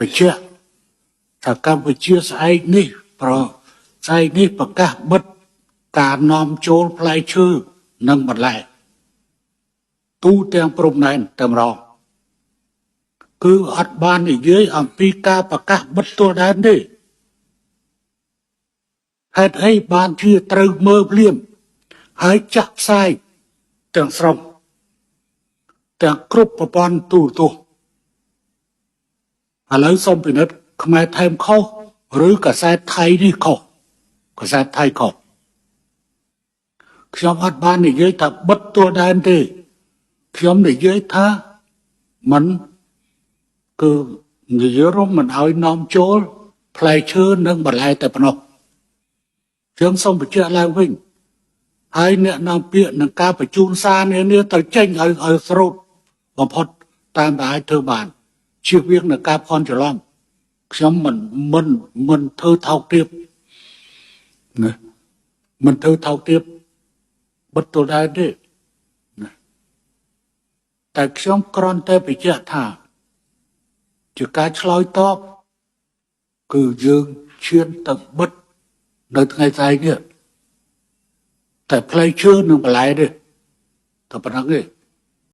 បញ្ជាក់ថាកម្ពុជាស្អែកនេះស្អែកនេះប្រកាសបិទការនាំចូលផ្លែឈើនិងបន្លែទូទាំងព្រំដែនតែម្ដងគឺអត់បាននិយាយអំពីការប្រកាសបិទទួលដែនទេហេតុអីបានជាត្រូវមើលភ្លាមហើយចាក់ផ្សាយទាំងស្រុងទាំងគ្រប់ប្រព័ន្ធទូរទស្សន៍ឥឡូវសូមពិនិត្យខ្មែរថែមខុសឬកាសែតថៃនេះខុសកាសែតថៃខុសខ្ញុំអត់បាននិយាយថាបិទទួលដែនទេខ្ញុំនិយាយថាมันគឺនិយាយរំមិនឲ្យនាំចូលផ្លែឈើនិងបន្លែតែប៉ុណ្ណោះខ្ញុំសូមបញ្ជាក់ឡើងវិញហើយអ្នកនាំពាក្យនឹងការបញ្ជូនសារនេះត្រូវចេញឲ្យស្រូតបំផុតតាមដែលអាចធ្វើបានជៀសវាងនឹងការភ័ន្តច្រឡំខ្ញុំមិនធ្វើថោកទាបណាមិនធ្វើថោកទាបបិទទួលដែនទេណាតែខ្ញុំគ្រាន់តែបញ្ជាក់ថាជាការឆ្លើយតបគឺយើងឈានទៅបិទនៅថ្ងៃស្អែកនេះតែផ្លែឈើនិងបន្លែទេតែប៉ុណ្ណឹងទេ